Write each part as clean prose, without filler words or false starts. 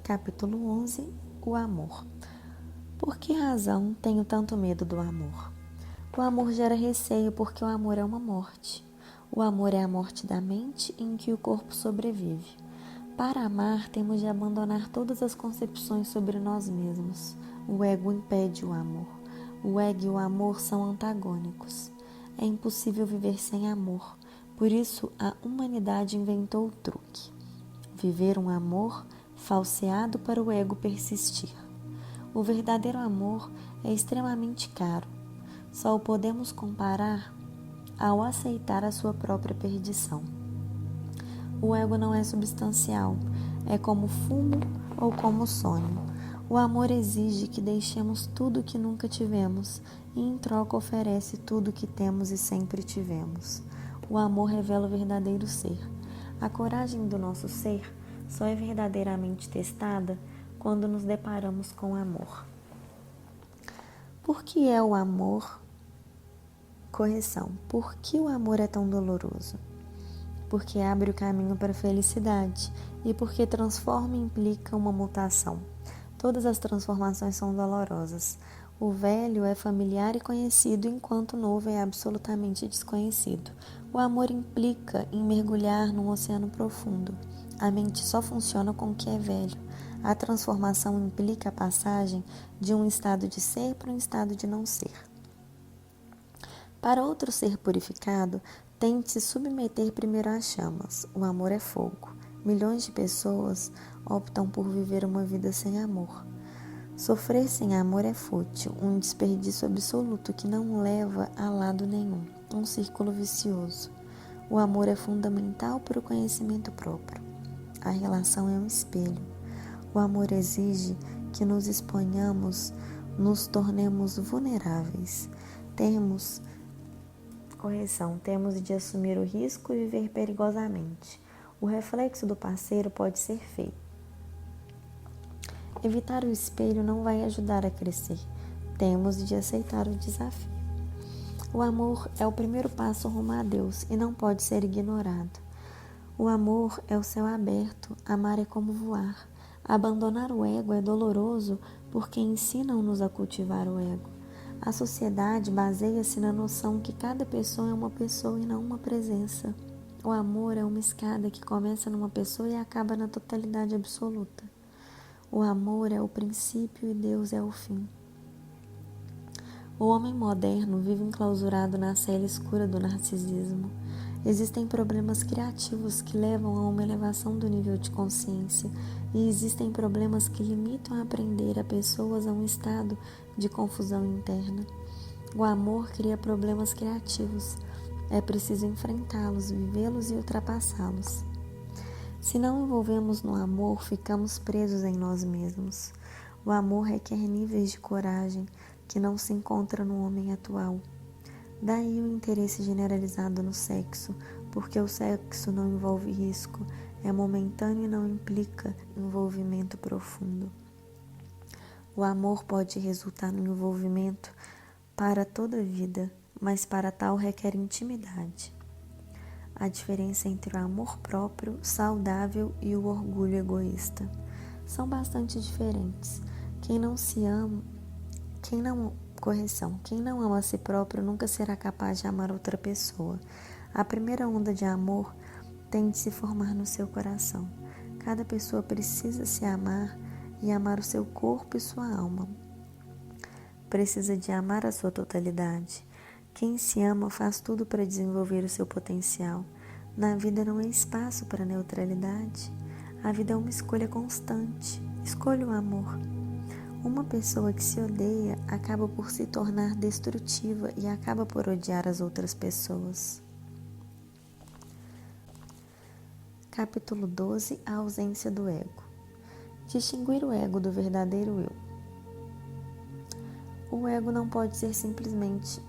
Capítulo 11. O amor. Por que razão tenho tanto medo do amor? O amor gera receio porque o amor é uma morte. O amor é a morte da mente em que o corpo sobrevive. Para amar, temos de abandonar todas as concepções sobre nós mesmos. O ego impede o amor. O ego e o amor são antagônicos. É impossível viver sem amor. Por isso, a humanidade inventou o truque: viver um amor falseado para o ego persistir. O verdadeiro amor é extremamente caro. Só o podemos comparar ao aceitar a sua própria perdição. O ego não é substancial, é como fumo ou como sonho. O amor exige que deixemos tudo o que nunca tivemos e em troca oferece tudo o que temos e sempre tivemos. O amor revela o verdadeiro ser. A coragem do nosso ser só é verdadeiramente testada quando nos deparamos com o amor. Por que é o amor? Correção. Por que o amor é tão doloroso? Porque abre o caminho para a felicidade e porque transforma e implica uma mutação. Todas as transformações são dolorosas. O velho é familiar e conhecido, enquanto o novo é absolutamente desconhecido. O amor implica em mergulhar num oceano profundo. A mente só funciona com o que é velho. A transformação implica a passagem de um estado de ser para um estado de não ser. Para outro ser purificado, tem de se submeter primeiro às chamas. O amor é fogo. Milhões de pessoas optam por viver uma vida sem amor. Sofrer sem amor é fútil, um desperdício absoluto que não leva a lado nenhum, um círculo vicioso. O amor é fundamental para o conhecimento próprio. A relação é um espelho. O amor exige que nos exponhamos, nos tornemos vulneráveis. Temos de assumir o risco e viver perigosamente. O reflexo do parceiro pode ser feio. Evitar o espelho não vai ajudar a crescer. Temos de aceitar o desafio. O amor é o primeiro passo rumo a Deus e não pode ser ignorado. O amor é o céu aberto, amar é como voar. Abandonar o ego é doloroso porque ensinam-nos a cultivar o ego. A sociedade baseia-se na noção que cada pessoa é uma pessoa e não uma presença. O amor é uma escada que começa numa pessoa e acaba na totalidade absoluta. O amor é o princípio e Deus é o fim. O homem moderno vive enclausurado na cela escura do narcisismo. Existem problemas criativos que levam a uma elevação do nível de consciência e existem problemas que limitam a aprender a pessoas a um estado de confusão interna. O amor cria problemas criativos. É preciso enfrentá-los, vivê-los e ultrapassá-los. Se não envolvemos no amor, ficamos presos em nós mesmos. O amor requer níveis de coragem que não se encontra no homem atual. Daí o interesse generalizado no sexo, porque o sexo não envolve risco, é momentâneo e não implica envolvimento profundo. O amor pode resultar no envolvimento para toda a vida, mas para tal requer intimidade. A diferença entre o amor próprio, saudável e o orgulho egoísta são bastante diferentes. Quem não ama a si próprio nunca será capaz de amar outra pessoa. A primeira onda de amor tem de se formar no seu coração. Cada pessoa precisa se amar e amar o seu corpo e sua alma. Precisa de amar a sua totalidade. Quem se ama faz tudo para desenvolver o seu potencial. Na vida não há espaço para neutralidade. A vida é uma escolha constante. Escolha o amor. Uma pessoa que se odeia acaba por se tornar destrutiva e acaba por odiar as outras pessoas. Capítulo 12. A ausência do ego. Distinguir o ego do verdadeiro eu. O ego não pode ser simplesmente...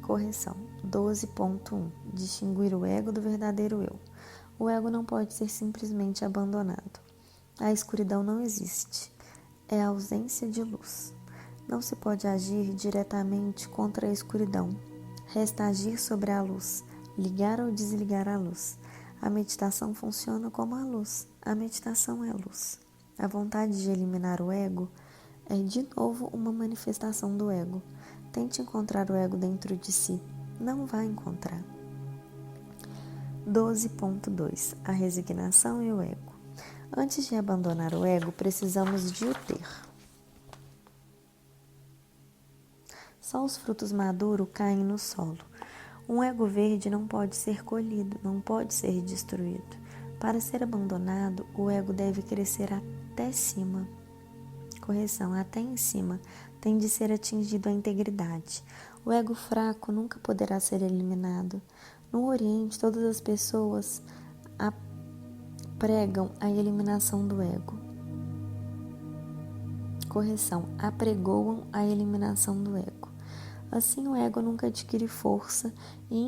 Correção. 12.1. Distinguir o ego do verdadeiro eu. O ego não pode ser simplesmente abandonado. A escuridão não existe. É a ausência de luz. Não se pode agir diretamente contra a escuridão. Resta agir sobre a luz, ligar ou desligar a luz. A meditação funciona como a luz. A meditação é a luz. A vontade de eliminar o ego é, de novo, uma manifestação do ego. Tente encontrar o ego dentro de si. Não vai encontrar. 12.2. A resignação e o ego. Antes de abandonar o ego, precisamos de o ter. Só os frutos maduros caem no solo. Um ego verde não pode ser colhido, não pode ser destruído. Para ser abandonado, o ego deve crescer até cima. Correção, até em cima, tem de ser atingido a integridade. O ego fraco nunca poderá ser eliminado. No Oriente, todas as pessoas pregam a eliminação do ego. Correção, apregoam a eliminação do ego. Assim, o ego nunca adquire força e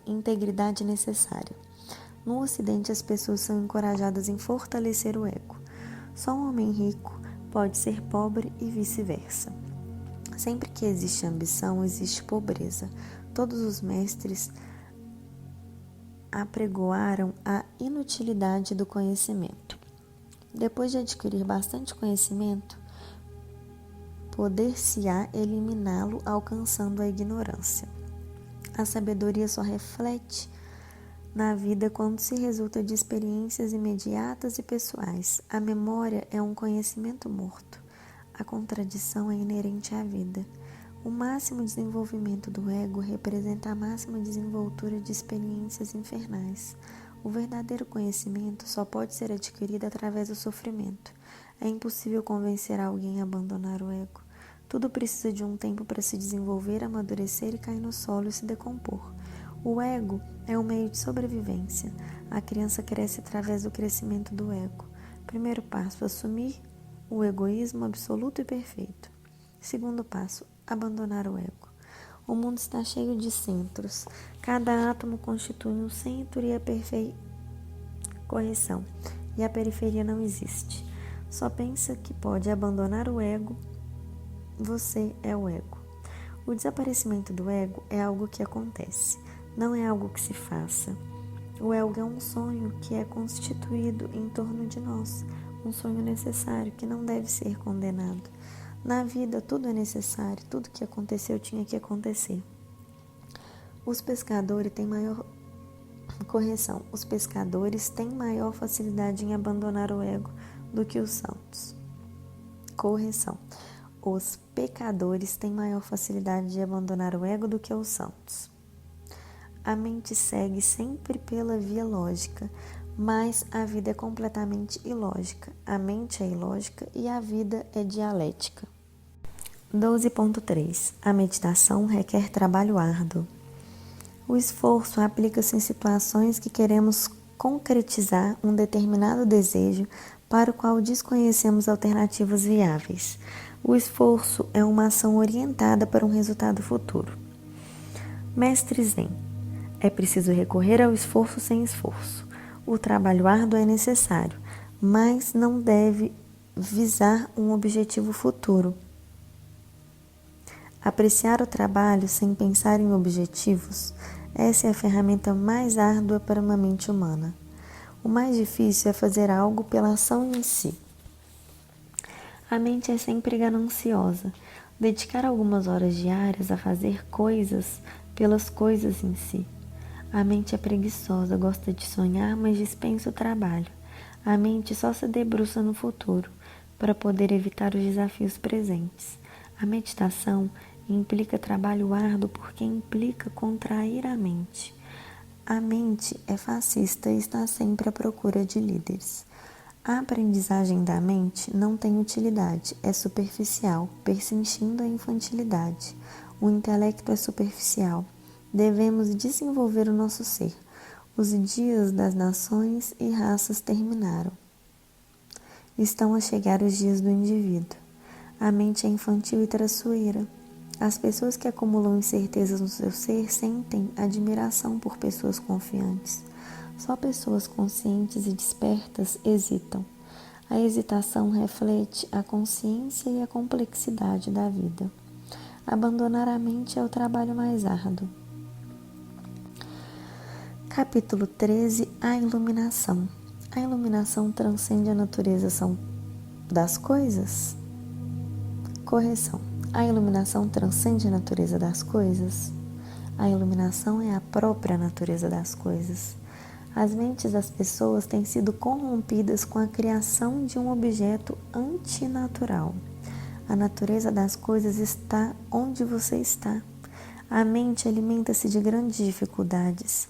integridade necessária. No Ocidente, as pessoas são encorajadas em fortalecer o ego. Só um homem rico pode ser pobre e vice-versa. Sempre que existe ambição, existe pobreza. Todos os mestres apregoaram a inutilidade do conhecimento. Depois de adquirir bastante conhecimento, poder-se-á eliminá-lo alcançando a ignorância. A sabedoria só reflete na vida quando se resulta de experiências imediatas e pessoais. A memória é um conhecimento morto. A contradição é inerente à vida. O máximo desenvolvimento do ego representa a máxima desenvoltura de experiências infernais. O verdadeiro conhecimento só pode ser adquirido através do sofrimento. É impossível convencer alguém a abandonar o ego. Tudo precisa de um tempo para se desenvolver, amadurecer e cair no solo e se decompor. O ego é um meio de sobrevivência. A criança cresce através do crescimento do ego. Primeiro passo, assumir o egoísmo absoluto e perfeito. Segundo passo, abandonar o ego. O mundo está cheio de centros. Cada átomo constitui um centro e a E a periferia não existe. Só pensa que pode abandonar o ego. Você é o ego. O desaparecimento do ego é algo que acontece, não é algo que se faça. O ego é um sonho que é constituído em torno de nós, um sonho necessário que não deve ser condenado. Na vida, tudo é necessário, tudo que aconteceu tinha que acontecer. Os pescadores têm maior facilidade em abandonar o ego do que os santos. Os pecadores têm maior facilidade de abandonar o ego do que os santos. A mente segue sempre pela via lógica, mas a vida é completamente ilógica. A mente é ilógica e a vida é dialética. 12.3. A meditação requer trabalho árduo. O esforço aplica-se em situações que queremos concretizar um determinado desejo para o qual desconhecemos alternativas viáveis. O esforço é uma ação orientada para um resultado futuro. Mestre Zen. É preciso recorrer ao esforço sem esforço. O trabalho árduo é necessário, mas não deve visar um objetivo futuro. Apreciar o trabalho sem pensar em objetivos, essa é a ferramenta mais árdua para uma mente humana. O mais difícil é fazer algo pela ação em si. A mente é sempre gananciosa. Dedicar algumas horas diárias a fazer coisas pelas coisas em si. A mente é preguiçosa, gosta de sonhar, mas dispensa o trabalho. A mente só se debruça no futuro, para poder evitar os desafios presentes. A meditação implica trabalho árduo porque implica contrair a mente. A mente é fascista e está sempre à procura de líderes. A aprendizagem da mente não tem utilidade, é superficial, persentindo a infantilidade. O intelecto é superficial. Devemos desenvolver o nosso ser. Os dias das nações e raças terminaram. Estão a chegar os dias do indivíduo. A mente é infantil e traiçoeira. As pessoas que acumulam incertezas no seu ser sentem admiração por pessoas confiantes. Só pessoas conscientes e despertas hesitam. A hesitação reflete a consciência e a complexidade da vida. Abandonar a mente é o trabalho mais árduo. Capítulo 13. A iluminação. A iluminação transcende a natureza das coisas? Correção. A iluminação transcende a natureza das coisas? A iluminação é a própria natureza das coisas. As mentes das pessoas têm sido corrompidas com a criação de um objeto antinatural. A natureza das coisas está onde você está. A mente alimenta-se de grandes dificuldades,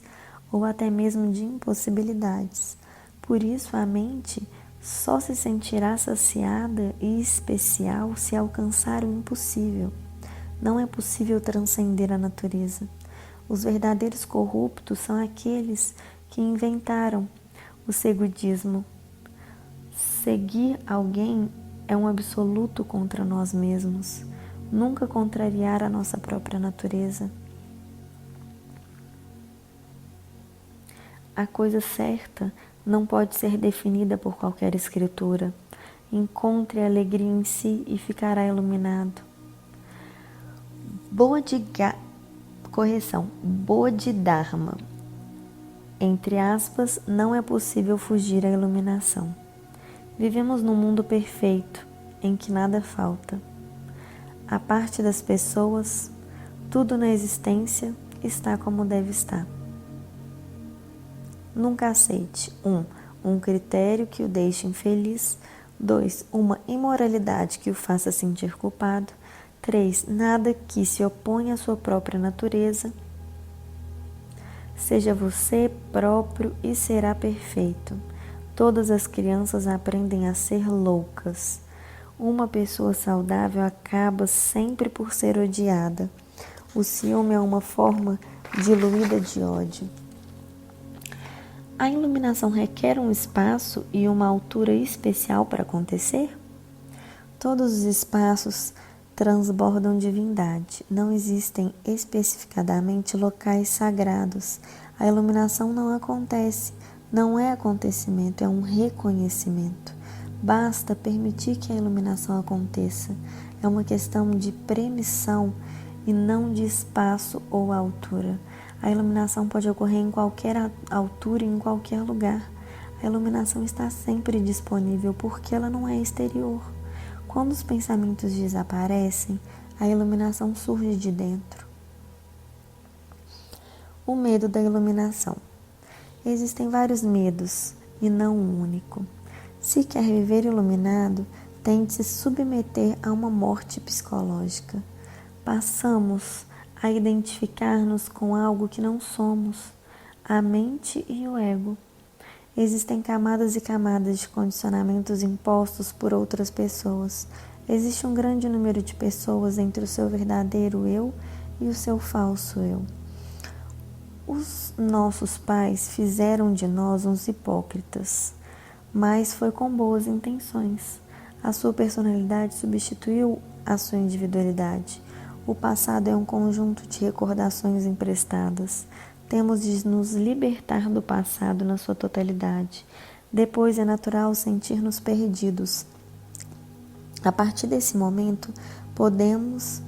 ou até mesmo de impossibilidades. Por isso, a mente só se sentirá saciada e especial se alcançar o impossível. Não é possível transcender a natureza. Os verdadeiros corruptos são aqueles que inventaram o seguidismo. Seguir alguém é um absoluto contra nós mesmos. Nunca contrariar a nossa própria natureza. A coisa certa não pode ser definida por qualquer escritura. Encontre a alegria em si e ficará iluminado. Bodhidharma. Entre aspas, não é possível fugir à iluminação. Vivemos num mundo perfeito, em que nada falta. A parte das pessoas, tudo na existência está como deve estar. Nunca aceite 1. Um critério que o deixe infeliz. 2. Uma imoralidade que o faça sentir culpado. 3. Nada que se oponha à sua própria natureza. Seja você próprio e será perfeito. Todas as crianças aprendem a ser loucas. Uma pessoa saudável acaba sempre por ser odiada. O ciúme é uma forma diluída de ódio. A iluminação requer um espaço e uma altura especial para acontecer? Todos os espaços transbordam divindade. Não existem especificadamente locais sagrados. A iluminação não acontece, não é acontecimento, é um reconhecimento. Basta permitir que a iluminação aconteça. É uma questão de permissão e não de espaço ou altura. A iluminação pode ocorrer em qualquer altura e em qualquer lugar. A iluminação está sempre disponível porque ela não é exterior. Quando os pensamentos desaparecem, a iluminação surge de dentro. O medo da iluminação. Existem vários medos e não um único. Se quer viver iluminado, tente se submeter a uma morte psicológica. Passamos a identificar-nos com algo que não somos, a mente e o ego. Existem camadas e camadas de condicionamentos impostos por outras pessoas. Existe um grande número de pessoas entre o seu verdadeiro eu e o seu falso eu. Os nossos pais fizeram de nós uns hipócritas, mas foi com boas intenções. A sua personalidade substituiu a sua individualidade. O passado é um conjunto de recordações emprestadas. Temos de nos libertar do passado na sua totalidade. Depois é natural sentir-nos perdidos. A partir desse momento, podemos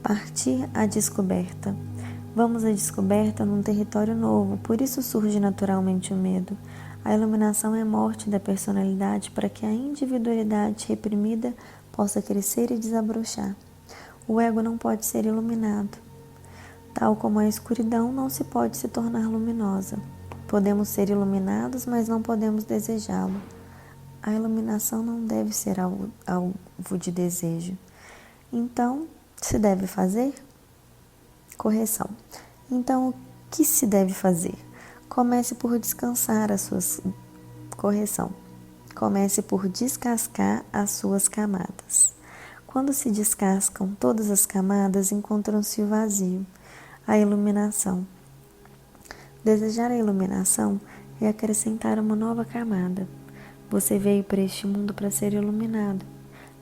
partir à descoberta. Vamos à descoberta num território novo, por isso surge naturalmente o medo. A iluminação é a morte da personalidade para que a individualidade reprimida possa crescer e desabrochar. O ego não pode ser iluminado. Tal como a escuridão não se pode se tornar luminosa. Podemos ser iluminados, mas não podemos desejá-lo. A iluminação não deve ser alvo de desejo. Então, se deve fazer? Correção. Então, o que se deve fazer? Comece por descansar as suas... Correção. Comece por descascar as suas camadas. Quando se descascam todas as camadas, encontram-se o vazio, a iluminação. Desejar a iluminação é acrescentar uma nova camada. Você veio para este mundo para ser iluminado.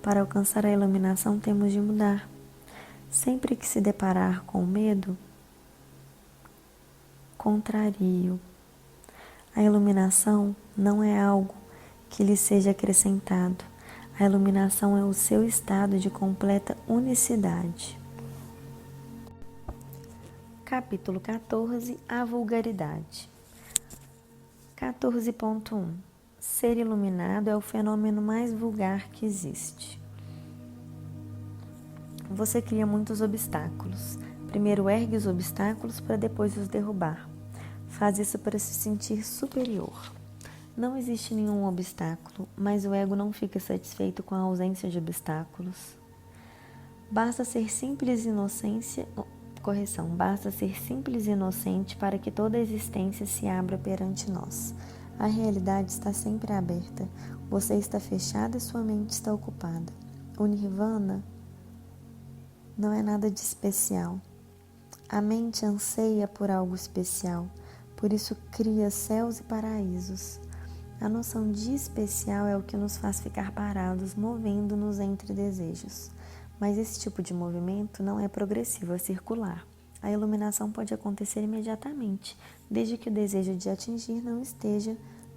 Para alcançar a iluminação, temos de mudar. Sempre que se deparar com medo, contrarie-o. A iluminação não é algo que lhe seja acrescentado. A iluminação é o seu estado de completa unicidade. Capítulo 14. A vulgaridade. 14.1. Ser iluminado é o fenômeno mais vulgar que existe. Você cria muitos obstáculos. Primeiro ergue os obstáculos para depois os derrubar. Faz isso para se sentir superior. Não existe nenhum obstáculo, mas o ego não fica satisfeito com a ausência de obstáculos. Basta ser simples e inocente para que toda a existência se abra perante nós. A realidade está sempre aberta. Você está fechado e sua mente está ocupada. O Nirvana não é nada de especial. A mente anseia por algo especial, por isso cria céus e paraísos. A noção de especial é o que nos faz ficar parados, movendo-nos entre desejos. Mas esse tipo de movimento não é progressivo, é circular. A iluminação pode acontecer imediatamente, desde que o desejo de atingir não esteja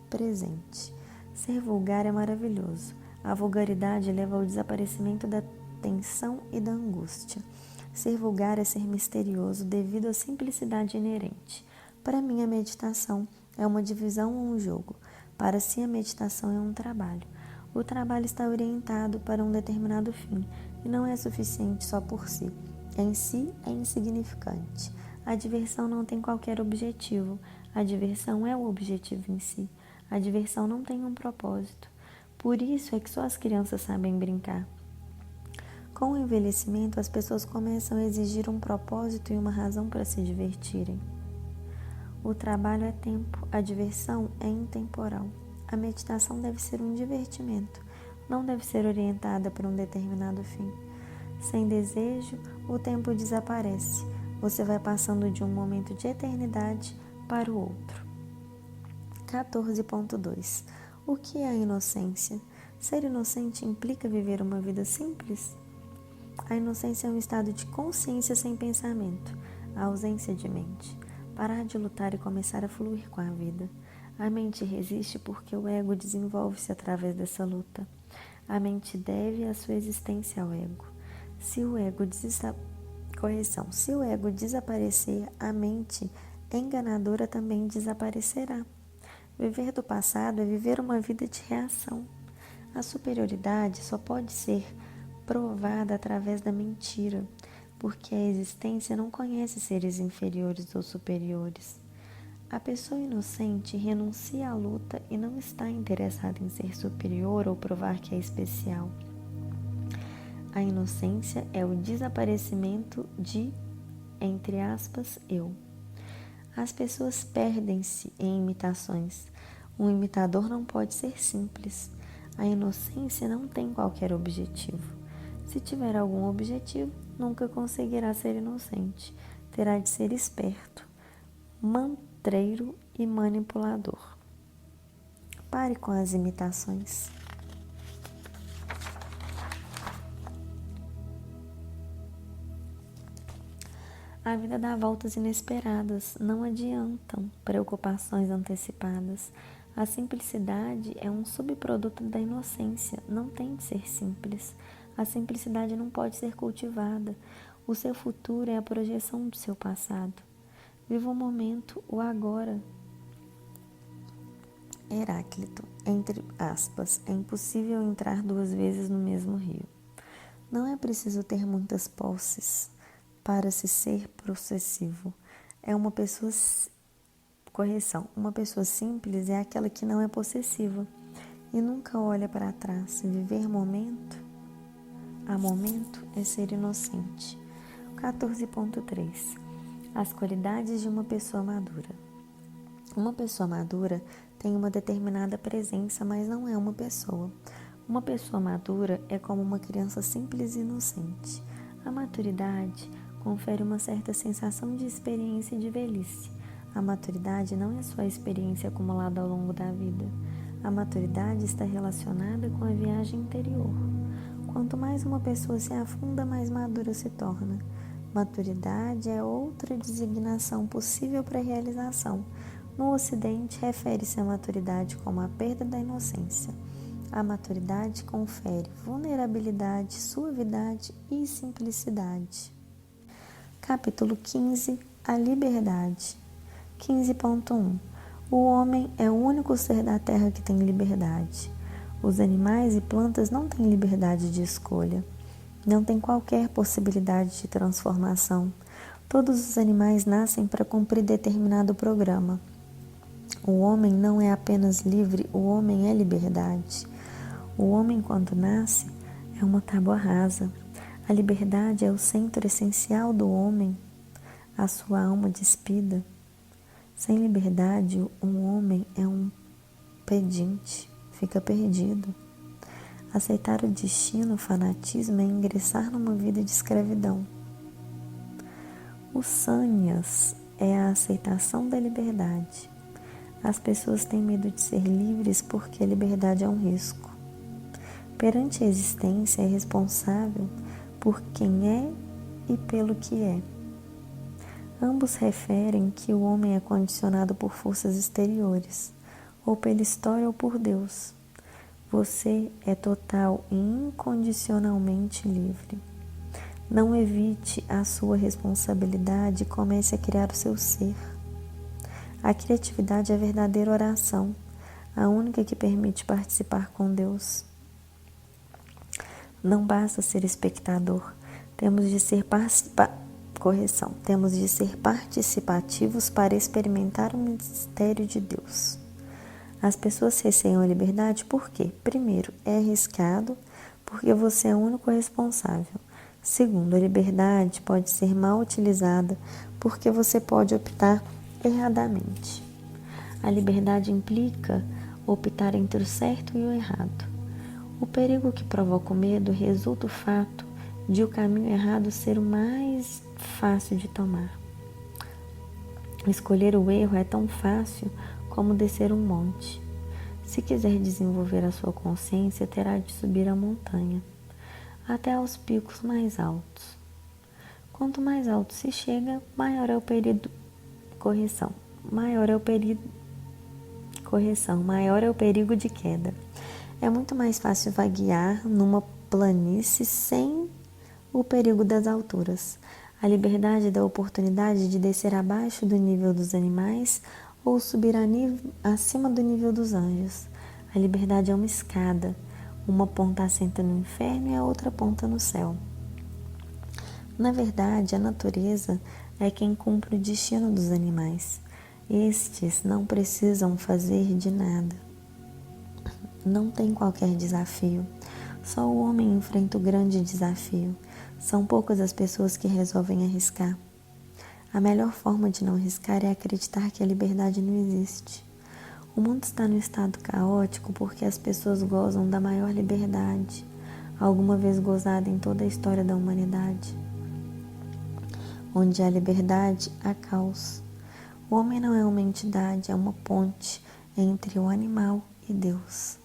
presente. Ser vulgar é maravilhoso. A vulgaridade leva ao desaparecimento da tensão e da angústia. Ser vulgar é ser misterioso devido à simplicidade inerente. Para mim, a meditação é uma divisão ou um jogo. Para si, a meditação é um trabalho. O trabalho está orientado para um determinado fim e não é suficiente só por si. Em si, é insignificante. A diversão não tem qualquer objetivo. A diversão é o objetivo em si. A diversão não tem um propósito. Por isso é que só as crianças sabem brincar. Com o envelhecimento, as pessoas começam a exigir um propósito e uma razão para se divertirem. O trabalho é tempo, a diversão é intemporal. A meditação deve ser um divertimento, não deve ser orientada para um determinado fim. Sem desejo, o tempo desaparece. Você vai passando de um momento de eternidade para o outro. 14.2. O que é a inocência? Ser inocente implica viver uma vida simples? A inocência é um estado de consciência sem pensamento, a ausência de mente. Parar de lutar e começar a fluir com a vida. A mente resiste porque o ego desenvolve-se através dessa luta. A mente deve a sua existência ao ego. Se o ego desaparecer, a mente enganadora também desaparecerá. Viver do passado é viver uma vida de reação. A superioridade só pode ser provada através da mentira, porque a existência não conhece seres inferiores ou superiores. A pessoa inocente renuncia à luta e não está interessada em ser superior ou provar que é especial. A inocência é o desaparecimento de, entre aspas, eu. As pessoas perdem-se em imitações. Um imitador não pode ser simples. A inocência não tem qualquer objetivo. Se tiver algum objetivo, nunca conseguirá ser inocente. Terá de ser esperto, mantreiro e manipulador. Pare com as imitações. A vida dá voltas inesperadas, não adiantam preocupações antecipadas. A simplicidade é um subproduto da inocência, não tem de ser simples. A simplicidade não pode ser cultivada. O seu futuro é a projeção do seu passado. Viva o momento, o agora. Heráclito, entre aspas, é impossível entrar duas vezes no mesmo rio. Não é preciso ter muitas posses para se ser possessivo. Uma pessoa simples é aquela que não é possessiva e nunca olha para trás. Viver momento a momento é ser inocente. 14.3. As qualidades de uma pessoa madura. Uma pessoa madura tem uma determinada presença, mas não é uma pessoa. Uma pessoa madura é como uma criança simples e inocente. A maturidade confere uma certa sensação de experiência e de velhice. A maturidade não é só a experiência acumulada ao longo da vida. A maturidade está relacionada com a viagem interior. Quanto mais uma pessoa se afunda, mais madura se torna. Maturidade é outra designação possível para a realização. No Ocidente, refere-se à maturidade como a perda da inocência. A maturidade confere vulnerabilidade, suavidade e simplicidade. Capítulo 15. a liberdade. 15.1 O homem é o único ser da terra que tem liberdade. Os animais e plantas não têm liberdade de escolha. Não tem qualquer possibilidade de transformação. Todos os animais nascem para cumprir determinado programa. O homem não é apenas livre, o homem é liberdade. O homem, quando nasce, é uma tábua rasa. A liberdade é o centro essencial do homem, a sua alma despida. Sem liberdade, um homem é um pedinte, fica perdido. Aceitar o destino, o fanatismo, é ingressar numa vida de escravidão. O sannyas é a aceitação da liberdade. As pessoas têm medo de ser livres porque a liberdade é um risco. Perante a existência, é responsável por quem é e pelo que é. Ambos referem que o homem é condicionado por forças exteriores, ou pela história ou por Deus. Você é total e incondicionalmente livre. Não evite a sua responsabilidade e comece a criar o seu ser. A criatividade é a verdadeira oração, a única que permite participar com Deus. Não basta ser espectador, temos de ser participativos para experimentar o mistério de Deus. As pessoas receiam a liberdade por quê? Primeiro, é arriscado, porque você é o único responsável. Segundo, a liberdade pode ser mal utilizada, porque você pode optar erradamente. A liberdade implica optar entre o certo e o errado. O perigo que provoca o medo resulta do fato de o caminho errado ser o mais fácil de tomar. Escolher o erro é tão fácil como descer um monte. Se quiser desenvolver a sua consciência, terá de subir a montanha, até aos picos mais altos. Quanto mais alto se chega, maior é o perigo. Maior é o perigo de queda. É muito mais fácil vaguear numa planície sem o perigo das alturas. A liberdade dá a oportunidade de descer abaixo do nível dos animais ou subir acima do nível dos anjos. A liberdade é uma escada. Uma ponta assenta no inferno e a outra ponta no céu. Na verdade, a natureza é quem cumpre o destino dos animais. Estes não precisam fazer de nada. Não tem qualquer desafio. Só o homem enfrenta o grande desafio. São poucas as pessoas que resolvem arriscar. A melhor forma de não arriscar é acreditar que a liberdade não existe. O mundo está no estado caótico porque as pessoas gozam da maior liberdade, alguma vez gozada em toda a história da humanidade. Onde há liberdade, há caos. O homem não é uma entidade, é uma ponte entre o animal e Deus.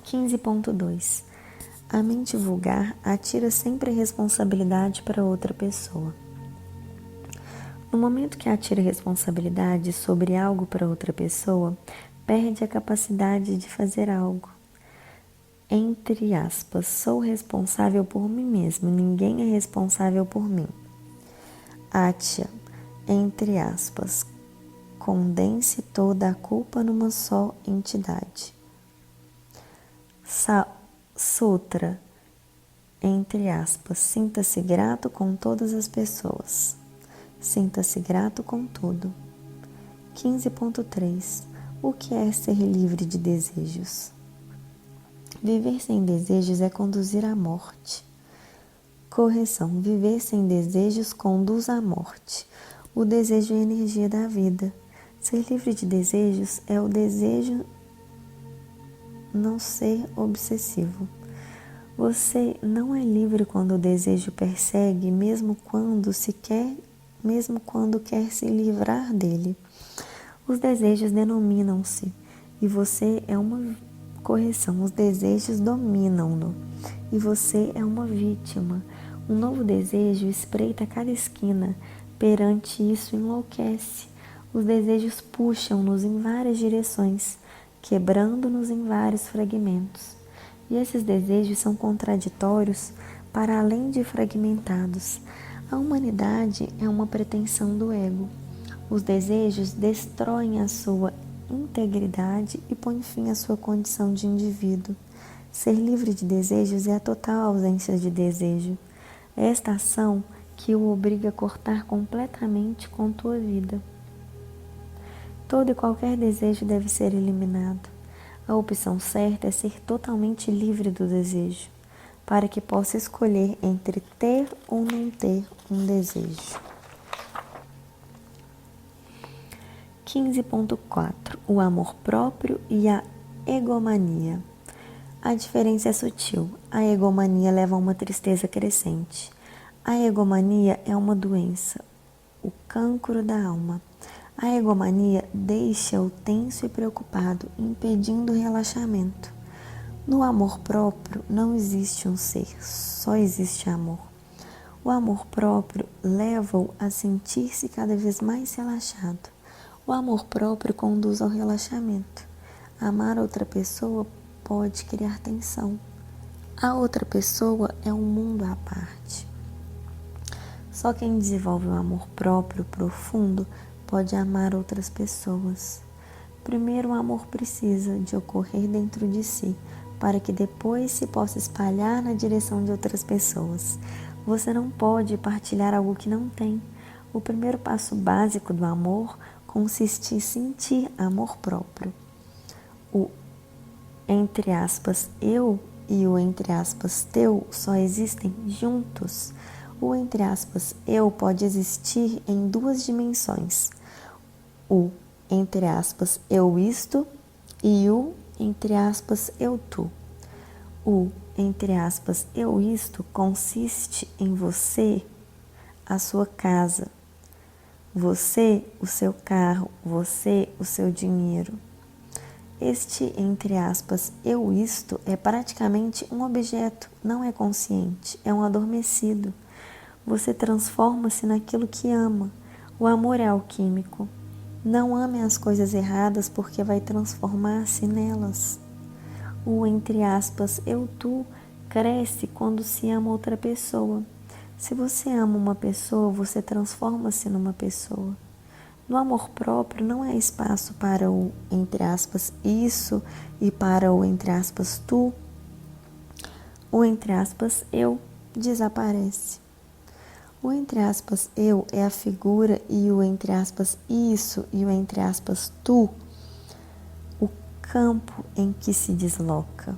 15.2 A mente vulgar atira sempre a responsabilidade para outra pessoa. No momento que atira responsabilidade sobre algo para outra pessoa, perde a capacidade de fazer algo. Entre aspas, sou responsável por mim mesmo, ninguém é responsável por mim. Atya, entre aspas, condense toda a culpa numa só entidade. Sutra, entre aspas, sinta-se grato com todas as pessoas. Sinta-se grato com tudo. 15.3 O que é ser livre de desejos? Viver sem desejos é conduzir à morte. Correção: viver sem desejos conduz à morte. O desejo é a energia da vida. Ser livre de desejos é o desejo não ser obsessivo. Você não é livre quando o desejo persegue, mesmo quando quer se livrar dele. Os desejos denominam-se e você é uma correção. Os desejos dominam-no e você é uma vítima. Um novo desejo espreita cada esquina. Perante isso, enlouquece. Os desejos puxam-nos em várias direções, quebrando-nos em vários fragmentos. E esses desejos são contraditórios para além de fragmentados. A humanidade é uma pretensão do ego. Os desejos destroem a sua integridade e põem fim à sua condição de indivíduo. Ser livre de desejos é a total ausência de desejo. É esta ação que o obriga a cortar completamente com tua vida. Todo e qualquer desejo deve ser eliminado. A opção certa é ser totalmente livre do desejo, para que possa escolher entre ter ou não ter um desejo. 15.4. O amor próprio e a egomania. A diferença é sutil. A egomania leva a uma tristeza crescente. A egomania é uma doença, o cancro da alma. A egomania deixa-o tenso e preocupado, impedindo o relaxamento. No amor próprio não existe um ser, só existe amor. O amor próprio leva-o a sentir-se cada vez mais relaxado. O amor próprio conduz ao relaxamento. Amar outra pessoa pode criar tensão. A outra pessoa é um mundo à parte. Só quem desenvolve o amor próprio profundo pode amar outras pessoas. Primeiro, o amor precisa de ocorrer dentro de si, para que depois se possa espalhar na direção de outras pessoas. Você não pode partilhar algo que não tem. O primeiro passo básico do amor consiste em sentir amor próprio. O, entre aspas, eu e o, entre aspas, teu só existem juntos. O, entre aspas, eu pode existir em duas dimensões. O, entre aspas, eu isto e o, entre aspas, eu tu. O, entre aspas, eu isto consiste em você, a sua casa, você, o seu carro, você, o seu dinheiro. Este, entre aspas, eu isto é praticamente um objeto, não é consciente, é um adormecido. Você transforma-se naquilo que ama. O amor é alquímico. Não ame as coisas erradas porque vai transformar-se nelas. O, entre aspas, eu tu cresce quando se ama outra pessoa. Se você ama uma pessoa, você transforma-se numa pessoa. No amor próprio não há espaço para o, entre aspas, isso e para o, entre aspas, tu. O, entre aspas, eu desaparece. O, entre aspas, eu é a figura e o, entre aspas, isso e o, entre aspas, tu, o campo em que se desloca.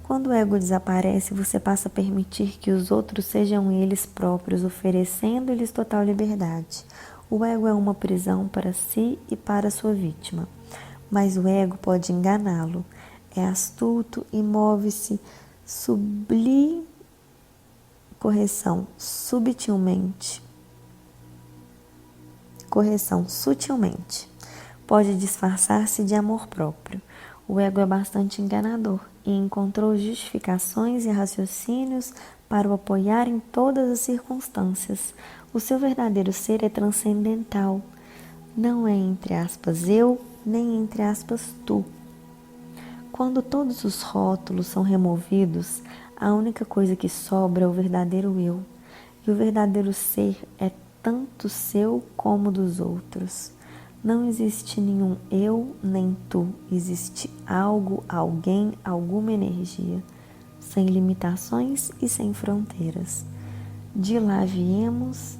Quando o ego desaparece, você passa a permitir que os outros sejam eles próprios, oferecendo-lhes total liberdade. O ego é uma prisão para si e para sua vítima, mas o ego pode enganá-lo. É astuto e move-se sutilmente. Pode disfarçar-se de amor próprio. O ego é bastante enganador e encontrou justificações e raciocínios para o apoiar em todas as circunstâncias. O seu verdadeiro ser é transcendental. Não é entre aspas eu, nem entre aspas tu. Quando todos os rótulos são removidos, a única coisa que sobra é o verdadeiro eu. E o verdadeiro ser é tanto seu como dos outros. Não existe nenhum eu nem tu, existe algo, alguém, alguma energia, sem limitações e sem fronteiras. De lá viemos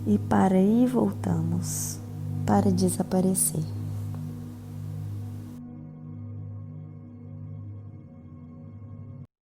e para aí voltamos, para desaparecer.